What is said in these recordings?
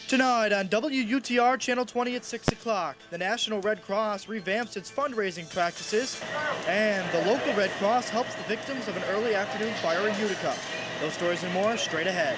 Tonight on WUTR Channel 20 at 6 o'clock, the National Red Cross revamps its fundraising practices, and the local Red Cross helps the victims of an early afternoon fire in Utica. Those stories and more straight ahead.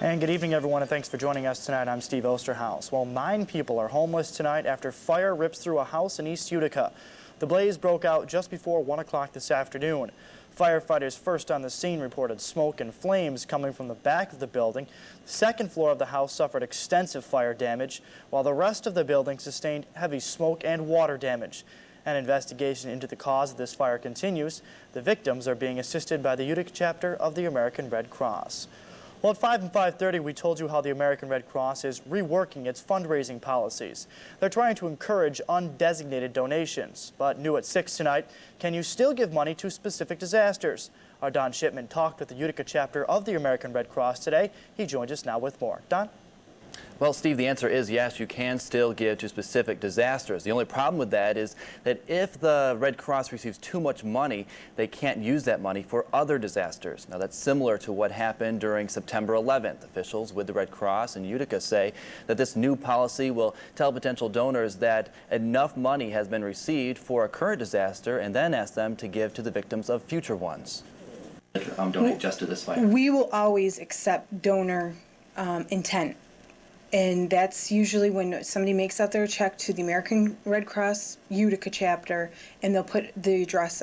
And good evening, everyone, and thanks for joining us tonight. I'm Steve Osterhaus. Well, 9 people are homeless tonight after fire rips through a house in East Utica. The blaze broke out just before 1 o'clock this afternoon. Firefighters first on the scene reported smoke and flames coming from the back of the building. The second floor of the house suffered extensive fire damage, while the rest of the building sustained heavy smoke and water damage. An investigation into the cause of this fire continues. The victims are being assisted by the Utica chapter of the American Red Cross. Well, at 5 and 5:30, we told you how the American Red Cross is reworking its fundraising policies. They're trying to encourage undesignated donations. But new at 6 tonight, can you still give money to specific disasters? Our Don Shipman talked with the Utica chapter of the American Red Cross today. He joins us now with more. Don? Well, Steve, the answer is yes, you can still give to specific disasters. The only problem with that is that if the Red Cross receives too much money, they can't use that money for other disasters. Now, that's similar to what happened during September 11th. Officials with the Red Cross in Utica say that this new policy will tell potential donors that enough money has been received for a current disaster and then ask them to give to the victims of future ones. Donate just to this fire. We will always accept donor intent. And that's usually when somebody makes out their check to the American Red Cross Utica chapter, and they'll put the address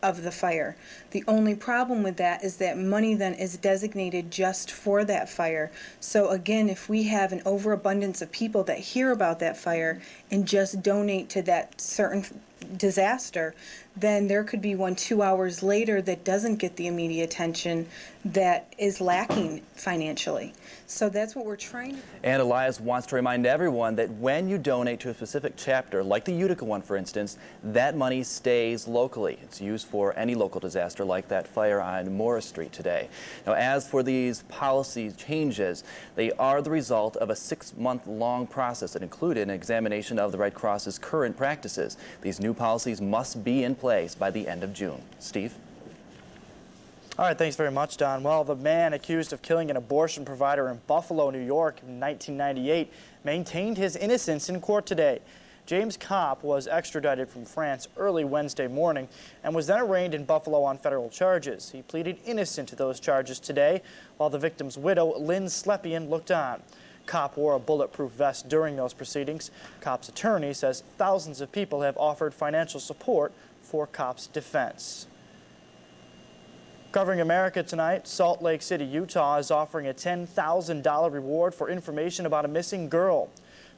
of the fire. The only problem with that is that money then is designated just for that fire. So again, if we have an overabundance of people that hear about that fire and just donate to that certain disaster, then there could be one 2 hours later that doesn't get the immediate attention that is lacking financially. So that's what we're trying to do. And Elias wants to remind everyone that when you donate to a specific chapter, like the Utica one, for instance, that money stays locally. It's used for any local disaster like that fire on Morris Street today. Now, as for these policy changes, they are the result of a 6-month-long process that included an examination of the Red Cross's current practices. These new policies must be in place by the end of June. Steve? All right, thanks very much, Don. Well, the man accused of killing an abortion provider in Buffalo, New York in 1998 maintained his innocence in court today. James Kopp was extradited from France early Wednesday morning and was then arraigned in Buffalo on federal charges. He pleaded innocent to those charges today, while the victim's widow, Lynn Slepian, looked on. Kopp wore a bulletproof vest during those proceedings. Kopp's attorney says thousands of people have offered financial support for Kopp's defense. Covering America tonight, Salt Lake City, Utah is offering a $10,000 reward for information about a missing girl.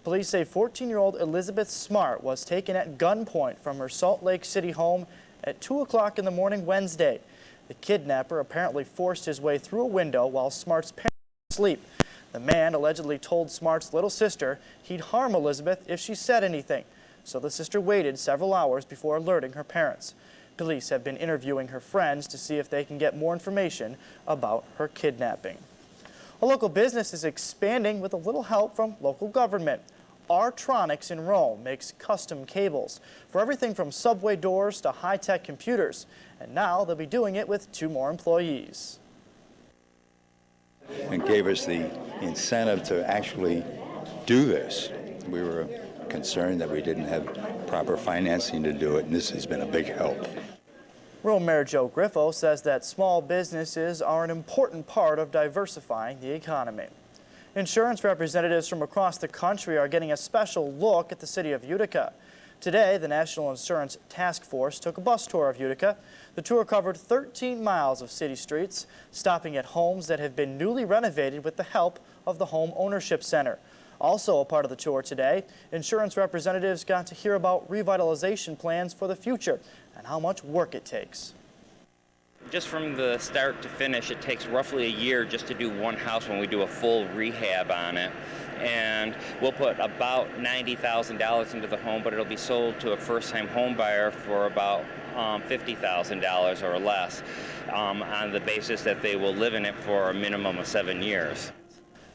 Police say 14-year-old Elizabeth Smart was taken at gunpoint from her Salt Lake City home at 2 o'clock in the morning Wednesday. The kidnapper apparently forced his way through a window while Smart's parents were asleep. The man allegedly told Smart's little sister he'd harm Elizabeth if she said anything, so the sister waited several hours before alerting her parents. Police have been interviewing her friends to see if they can get more information about her kidnapping. A local business is expanding with a little help from local government. Artronics in Rome makes custom cables for everything from subway doors to high-tech computers, and now they'll be doing it with 2 more employees. And gave us the incentive to actually do this. We were concerned that we didn't have proper financing to do it, and this has been a big help. Rome Mayor Joe Griffo says that small businesses are an important part of diversifying the economy. Insurance representatives from across the country are getting a special look at the city of Utica. Today, the National Insurance Task Force took a bus tour of Utica. The tour covered 13 miles of city streets, stopping at homes that have been newly renovated with the help of the Home Ownership Center. Also a part of the tour today, insurance representatives got to hear about revitalization plans for the future and how much work it takes. Just from the start to finish, it takes roughly a year just to do one house when we do a full rehab on it. And we'll put about $90,000 into the home, but it'll be sold to a first-time home buyer for about $50,000 or less. on the basis that they will live in it for a minimum of 7 years.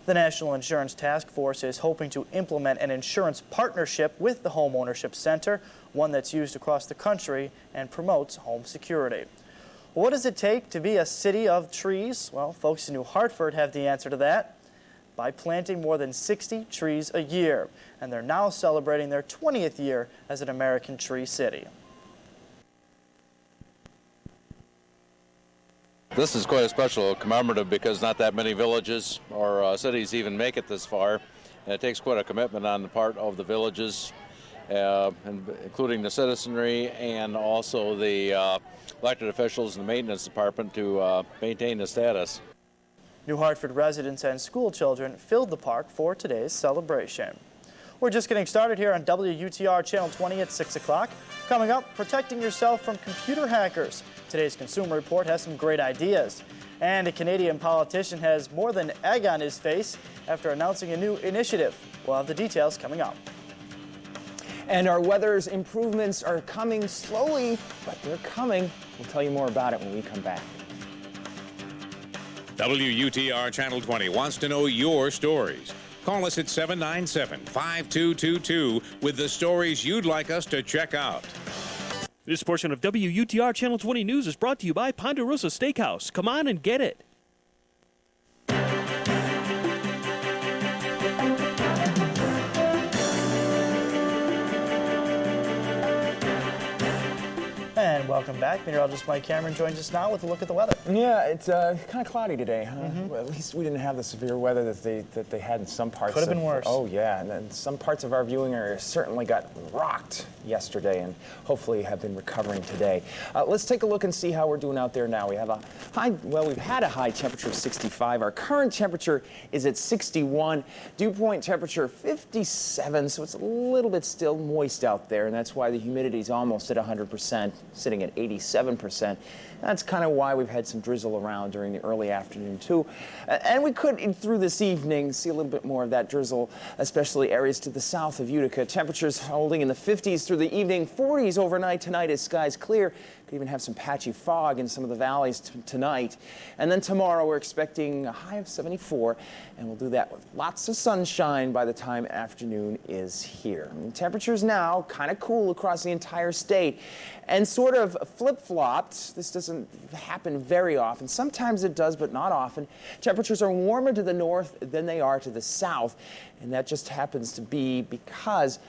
The National Insurance Task Force is hoping to implement an insurance partnership with the Home Ownership Center, one that's used across the country and promotes home security. What does it take to be a city of trees? Well, folks in New Hartford have the answer to that by planting more than 60 trees a year. And they're now celebrating their 20th year as an American Tree City. This is quite a special commemorative because not that many villages or cities even make it this far. And it takes quite a commitment on the part of the villages, including the citizenry and also the elected officials and the maintenance department to maintain the status. New Hartford residents and school children filled the park for today's celebration. We're just getting started here on WUTR Channel 20 at 6 o'clock. Coming up, protecting yourself from computer hackers. Today's Consumer Report has some great ideas. And a Canadian politician has more than egg on his face after announcing a new initiative. We'll have the details coming up. And our weather's improvements are coming slowly, but they're coming. We'll tell you more about it when we come back. WUTR Channel 20 wants to know your stories. Call us at 797-5222 with the stories you'd like us to check out. This portion of WUTR Channel 20 News is brought to you by Ponderosa Steakhouse. Come on and get it. And welcome back. Meteorologist Mike Cameron joins us now with a look at the weather. Yeah, it's kind of cloudy today, huh? Well, at least we didn't have the severe weather that they had in some parts. Could have been worse. Oh, yeah, and then some parts of our viewing area certainly got rocked yesterday and hopefully have been recovering today. Let's take a look and see how we're doing out there now. We have a high, well, we've had a high temperature of 65. Our current temperature is at 61. Dew point temperature 57, so it's a little bit still moist out there, and that's why the humidity is almost at 100%, sitting at 87%. That's kind of why we've had some drizzle around during the early afternoon, too. And we could, through this evening, see a little bit more of that drizzle, especially areas to the south of Utica. Temperatures holding in the 50s through the evening, 40s overnight tonight as skies clear. Could even have some patchy fog in some of the valleys tonight. And then tomorrow we're expecting a high of 74, and we'll do that with lots of sunshine by the time afternoon is here. And temperatures now kind of cool across the entire state and sort of flip-flopped. This doesn't happen very often. Sometimes it does, but not often. Temperatures are warmer to the north than they are to the south, and that just happens to be because,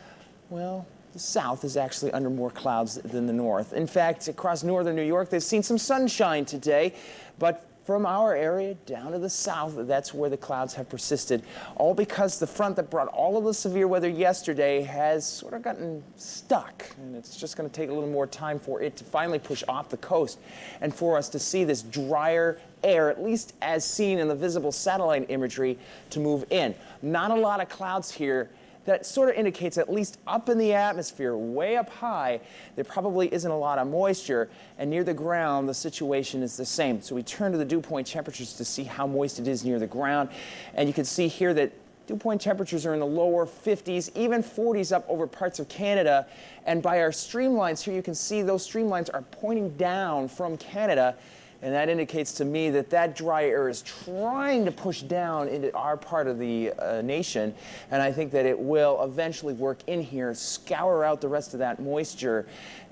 well, the south is actually under more clouds than the north. In fact, across northern New York, they've seen some sunshine today, but from our area down to the south, that's where the clouds have persisted, all because the front that brought all of the severe weather yesterday has sort of gotten stuck, and it's just going to take a little more time for it to finally push off the coast and for us to see this drier air, at least as seen in the visible satellite imagery, to move in. Not a lot of clouds here. That sort of indicates, at least up in the atmosphere, way up high, there probably isn't a lot of moisture, and near the ground, the situation is the same. So we turn to the dew point temperatures to see how moist it is near the ground, and you can see here that dew point temperatures are in the lower 50s, even 40s up over parts of Canada, and by our streamlines here, you can see those streamlines are pointing down from Canada. And that indicates to me that that dry air is trying to push down into our part of the nation. And I think that it will eventually work in here, scour out the rest of that moisture,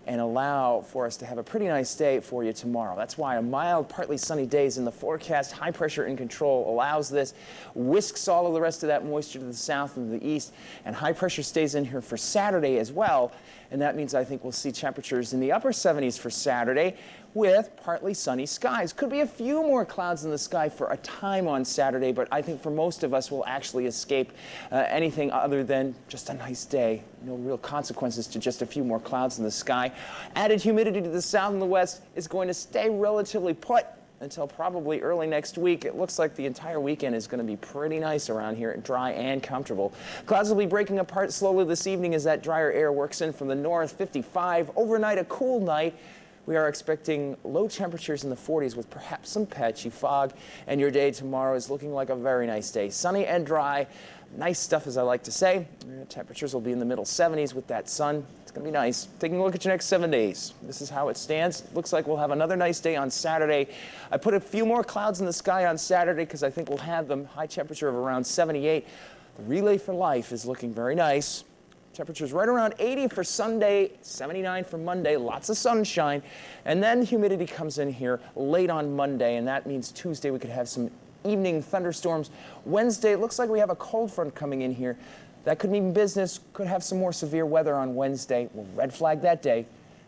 and allow for us to have a pretty nice day for you tomorrow. That's why a mild, partly sunny day is in the forecast. High pressure in control allows this, whisks all of the rest of that moisture to the south and the east, and high pressure stays in here for Saturday as well. And that means I think we'll see temperatures in the upper 70s for Saturday with partly sunny skies. Could be a few more clouds in the sky for a time on Saturday, but I think for most of us we'll actually escape anything other than just a nice day. No real consequences to just a few more clouds in the sky. Added humidity to the south and the west is going to stay relatively put until probably early next week. It looks like the entire weekend is going to be pretty nice around here, dry and comfortable. Clouds will be breaking apart slowly this evening as that drier air works in from the north. 55 overnight, a cool night We are expecting low temperatures in the 40s with perhaps some patchy fog, and your day tomorrow is looking like a very nice day. Sunny and dry. Nice stuff, as I like to say. Temperatures will be in the middle 70s with that sun. It's going to be nice. Taking a look at your next 7 days. This is how it stands. Looks like we'll have another nice day on Saturday. I put a few more clouds in the sky on Saturday because I think we'll have them. High temperature of around 78. The relay for life is looking very nice. Temperatures right around 80 for Sunday, 79 for Monday, lots of sunshine. And then humidity comes in here late on Monday, and that means Tuesday we could have some evening thunderstorms. Wednesday, it looks like we have a cold front coming in here. That could mean business, could have some more severe weather on Wednesday. We'll red flag that day.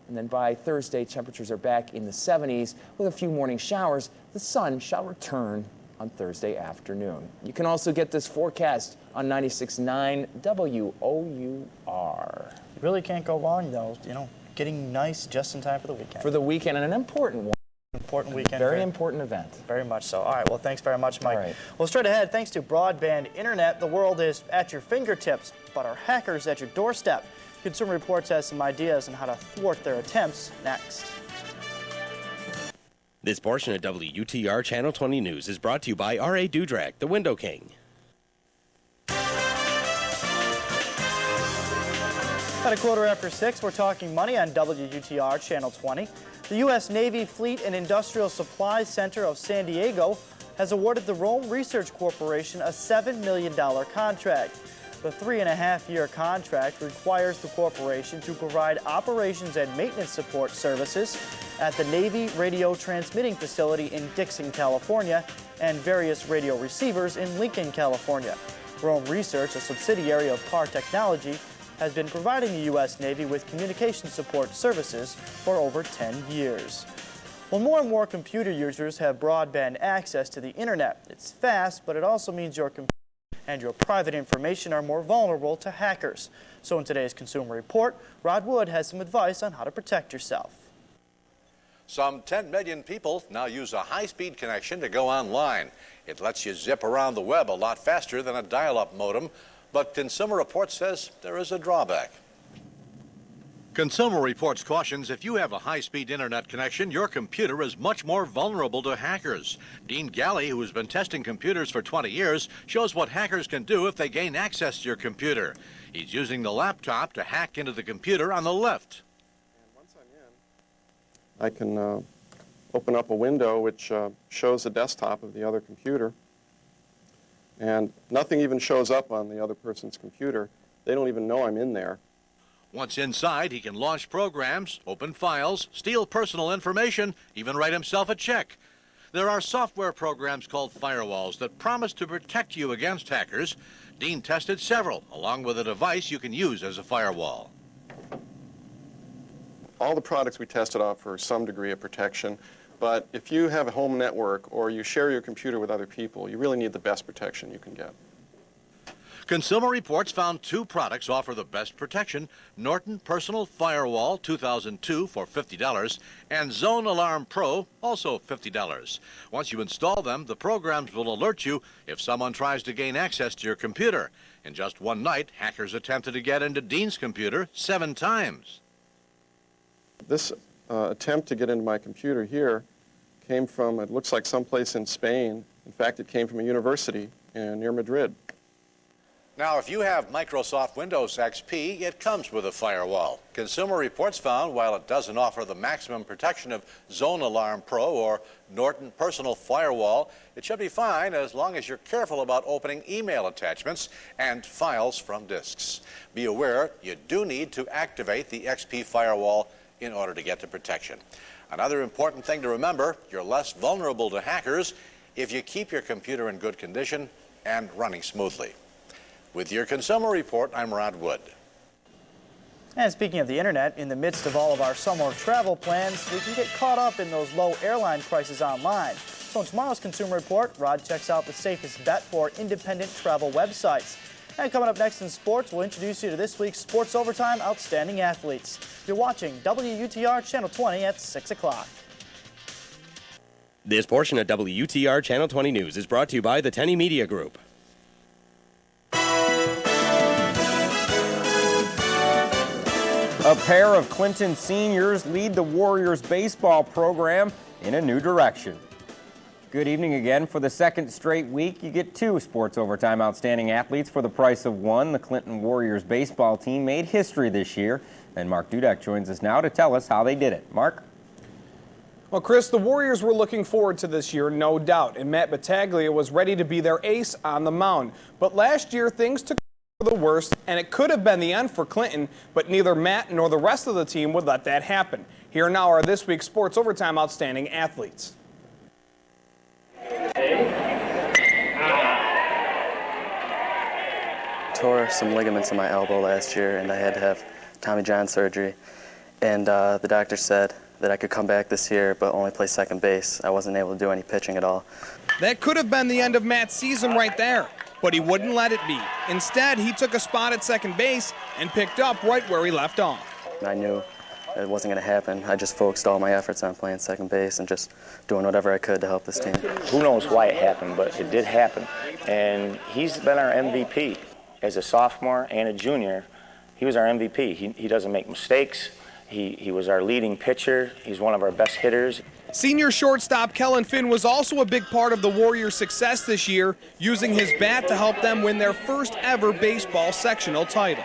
And then by Thursday, temperatures are back in the 70s with a few morning showers. The sun shall return on Thursday afternoon. You can also get this forecast on 96.9 WOUR. You really can't go wrong, though, you know, getting nice just in time for the weekend. For the weekend, and an important one. Important weekend. Very important event. Very much so. All right, well, thanks very much, Mike. All right. Well, straight ahead, thanks to broadband internet, the world is at your fingertips, but are hackers at your doorstep? Consumer Reports has some ideas on how to thwart their attempts next. This portion of WUTR Channel 20 News is brought to you by R.A. Dudek, the Window King. At a quarter after 6, we're talking money on WUTR Channel 20. The U.S. Navy Fleet and Industrial Supply Center of San Diego has awarded the Rome Research Corporation a $7 million contract. The 3.5-year contract requires the corporation to provide operations and maintenance support services at the Navy Radio Transmitting Facility in Dixon, California, and various radio receivers in Lincoln, California. Rome Research, a subsidiary of Par Technology, has been providing the U.S. Navy with communication support services for over 10 years. Well, more and more computer users have broadband access to the internet. It's fast, but it also means your computer and your private information are more vulnerable to hackers. So in today's Consumer Report, Rod Wood has some advice on how to protect yourself. Some 10 million people now use a high-speed connection to go online. It lets you zip around the web a lot faster than a dial-up modem, but Consumer Reports says there is a drawback. Consumer Reports cautions if you have a high-speed internet connection, your computer is much more vulnerable to hackers. Dean Galley, who has been testing computers for 20 years, shows what hackers can do if they gain access to your computer. He's using the laptop to hack into the computer on the left. And once I'm in, I can open up a window which shows the desktop of the other computer. And nothing even shows up on the other person's computer. They don't even know I'm in there. Once inside, he can launch programs, open files, steal personal information, even write himself a check. There are software programs called firewalls that promise to protect you against hackers. Dean tested several, along with a device you can use as a firewall. All the products we tested offer some degree of protection, but if you have a home network or you share your computer with other people, you really need the best protection you can get. Consumer Reports found 2 products offer the best protection: Norton Personal Firewall 2002 for $50 and Zone Alarm Pro, also $50. Once you install them, the programs will alert you if someone tries to gain access to your computer. In just one night, hackers attempted to get into Dean's computer 7 times. This attempt to get into my computer here came from, it looks like someplace in Spain. In fact, it came from a university near Madrid. Now, if you have Microsoft Windows XP, it comes with a firewall. Consumer Reports found while it doesn't offer the maximum protection of Zone Alarm Pro or Norton Personal Firewall, it should be fine as long as you're careful about opening email attachments and files from disks. Be aware you do need to activate the XP firewall in order to get the protection. Another important thing to remember, you're less vulnerable to hackers if you keep your computer in good condition and running smoothly. With your Consumer Report, I'm Rod Wood. And speaking of the internet, in the midst of all of our summer travel plans, we can get caught up in those low airline prices online. So in tomorrow's Consumer Report, Rod checks out the safest bet for independent travel websites. And coming up next in sports, we'll introduce you to this week's Sports Overtime Outstanding Athletes. You're watching WUTR Channel 20 at 6 o'clock. This portion of WUTR Channel 20 News is brought to you by the Tenny Media Group. A pair of Clinton seniors lead the Warriors baseball program in a new direction. Good evening again. For the second straight week, you get 2 Sports Overtime Outstanding Athletes for the price of 1. The Clinton Warriors baseball team made history this year, and Mark Dudek joins us now to tell us how they did it. Mark? Well, Chris, the Warriors were looking forward to this year, no doubt, and Matt Battaglia was ready to be their ace on the mound. But last year, things took for the worst, and it could have been the end for Clinton, but neither Matt nor the rest of the team would let that happen. Here now are this week's Sports Overtime Outstanding Athletes. Tore some ligaments in my elbow last year, and I had to have Tommy John surgery. And the doctor said that I could come back this year, but only play second base. I wasn't able to do any pitching at all. That could have been the end of Matt's season right there, but he wouldn't let it be. Instead, he took a spot at second base and picked up right where he left off. I knew it wasn't going to happen. I just focused all my efforts on playing second base and just doing whatever I could to help this team. Who knows why it happened, but it did happen. And he's been our MVP. As a sophomore and a junior, he was our MVP. He doesn't make mistakes. He was our leading pitcher. He's one of our best hitters. Senior shortstop Kellen Finn was also a big part of the Warriors' success this year, using his bat to help them win their first ever baseball sectional title.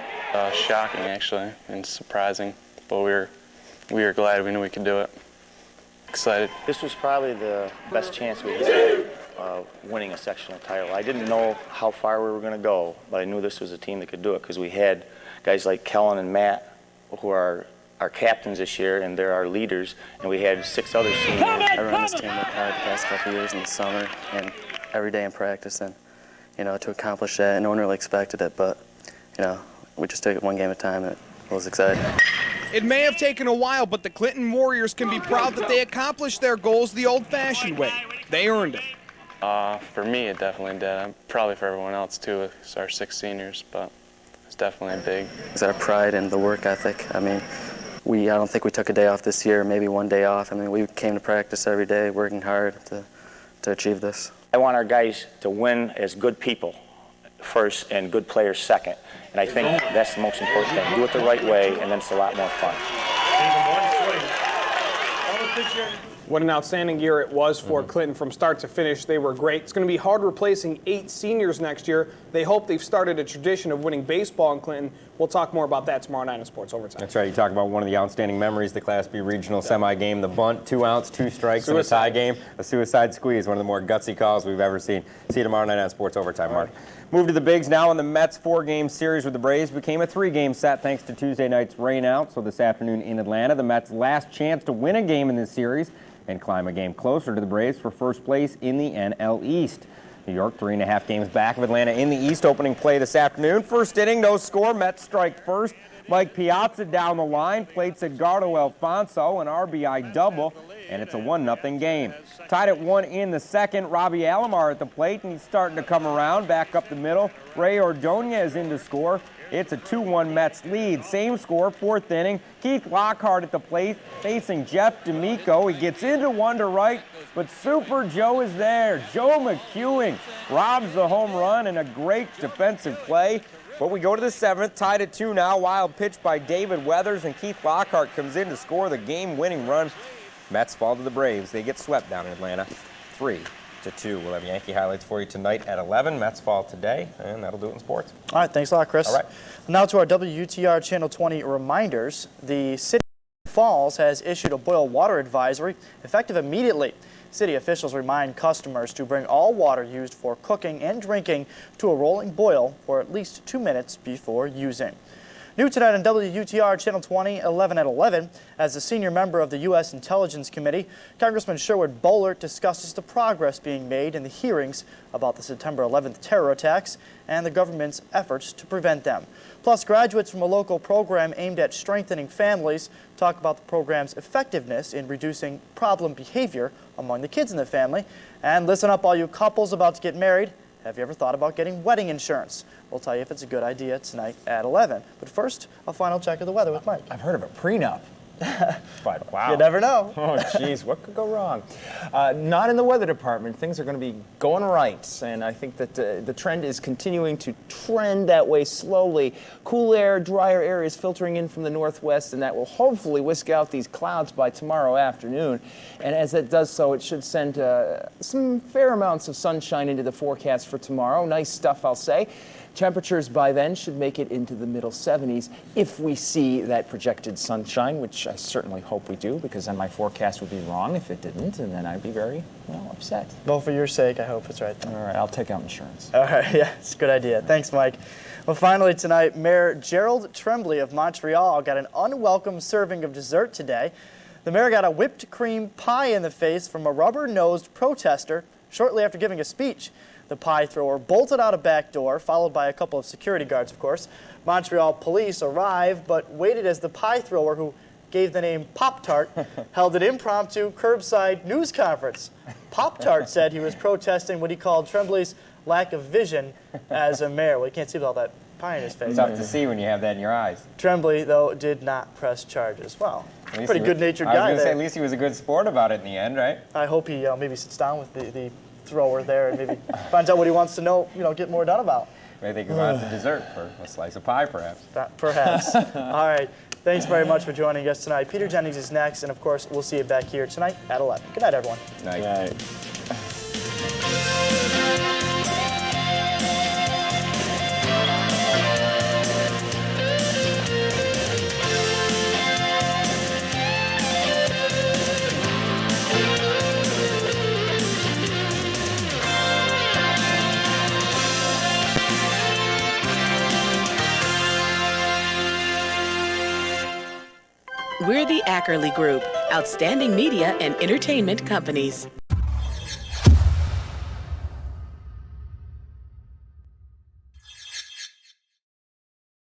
Shocking, actually, and surprising, but we were glad. We knew we could do it. Excited. This was probably the best chance we had of winning a sectional title. I didn't know how far we were going to go, but I knew this was a team that could do it because we had guys like Kellen and Matt, who are our captains this year, and they're our leaders, and we had 6 other seniors. I run this team worked hard the past couple of years in the summer and every day in practice, and to accomplish that, and no one really expected it, but we just took it one game at a time, and it was exciting. It may have taken a while, but the Clinton Warriors can be proud that they accomplished their goals the old-fashioned way. They earned it. For me, it definitely did. Probably for everyone else, too, it's our 6 seniors, but it's definitely big. It's our pride and the work ethic. I mean, I don't think we took a day off this year, maybe one day off. I mean, we came to practice every day, working hard to achieve this. I want our guys to win as good people first and good players second. And I think that's the most important thing. Do it the right way, and then it's a lot more fun. What an outstanding year it was for Clinton from start to finish. They were great. It's going to be hard replacing 8 seniors next year. They hope they've started a tradition of winning baseball in Clinton. We'll talk more about that tomorrow night in Sports Overtime. That's right. You talk about one of the outstanding memories, the Class B regional semi-game, the bunt, 2 outs, 2 strikes in a tie game, a suicide squeeze, one of the more gutsy calls we've ever seen. See you tomorrow night on Sports Overtime, Mark. Move to the bigs now, and the Mets' 4-game series with the Braves became a 3-game set thanks to Tuesday night's rain out. So this afternoon in Atlanta, the Mets' last chance to win a game in this series and climb a game closer to the Braves for first place in the NL East. New York 3.5 games back of Atlanta in the East. Opening play this afternoon. First inning, no score. Mets strike first. Mike Piazza down the line. Plates Edgardo Alfonso, an RBI double, and it's a 1-0 game. Tied at 1 in the second. Robbie Alomar at the plate, and he's starting to come around. Back up the middle. Ray Ordonez in to score. It's a 2-1 Mets lead. Same score, 4th inning. Keith Lockhart at the plate facing Jeff D'Amico. He gets into one to right, but Super Joe is there. Joe McEwing robs the home run and a great defensive play. But we go to the 7th, tied at 2 now. Wild pitch by David Weathers, and Keith Lockhart comes in to score the game-winning run. Mets fall to the Braves. They get swept down in Atlanta, 3-2. We'll have Yankee highlights for you tonight at 11. Mets fall today, and that'll do it in sports. All right, thanks a lot, Chris. All right. Now to our WUTR Channel 20 reminders. The City of Falls has issued a boil water advisory effective immediately. City officials remind customers to bring all water used for cooking and drinking to a rolling boil for at least 2 minutes before using. New tonight on WUTR Channel 20, 11 at 11, as a senior member of the U.S. Intelligence Committee, Congressman Sherwood Boehlert discusses the progress being made in the hearings about the September 11th terror attacks and the government's efforts to prevent them. Plus, graduates from a local program aimed at strengthening families talk about the program's effectiveness in reducing problem behavior among the kids in the family. And listen up, all you couples about to get married. Have you ever thought about getting wedding insurance? We'll tell you if it's a good idea tonight at 11. But first, a final check of the weather with Mike. I've heard of a prenup. But wow. You never know. Oh, geez, what could go wrong? Not in the weather department. Things are going to be going right, and I think that the trend is continuing to trend that way slowly. Cool air, drier air is filtering in from the northwest, and that will hopefully whisk out these clouds by tomorrow afternoon. And as that does so, it should send some fair amounts of sunshine into the forecast for tomorrow. Nice stuff, I'll say. Temperatures by then should make it into the middle 70s if we see that projected sunshine, which I certainly hope we do, because then my forecast would be wrong if it didn't, and then I'd be very, upset. Well, for your sake, I hope it's right. All right, I'll take out insurance. All right, yeah, it's a good idea. Thanks, Mike. Well, finally tonight, Mayor Gerald Tremblay of Montreal got an unwelcome serving of dessert today. The mayor got a whipped cream pie in the face from a rubber-nosed protester shortly after giving a speech. The pie thrower bolted out a back door, followed by a couple of security guards, of course. Montreal police arrived, but waited as the pie thrower, who gave the name Pop-Tart, held an impromptu curbside news conference. Pop-Tart said he was protesting what he called Tremblay's lack of vision as a mayor. Well, you can't see with all that pie in his face. It's tough to see when you have that in your eyes. Tremblay, though, did not press charges. Well, pretty good-natured guy I was going to there. say, at least he was a good sport about it in the end, right? I hope he maybe sits down with the thrower there and maybe finds out what he wants to know, get more done about. Maybe they could go out to dessert for a slice of pie, perhaps. Perhaps. All right. Thanks very much for joining us tonight. Peter Jennings is next, and of course, we'll see you back here tonight at 11. Good night, everyone. Night. Right. We're the Ackerley Group, outstanding media and entertainment companies.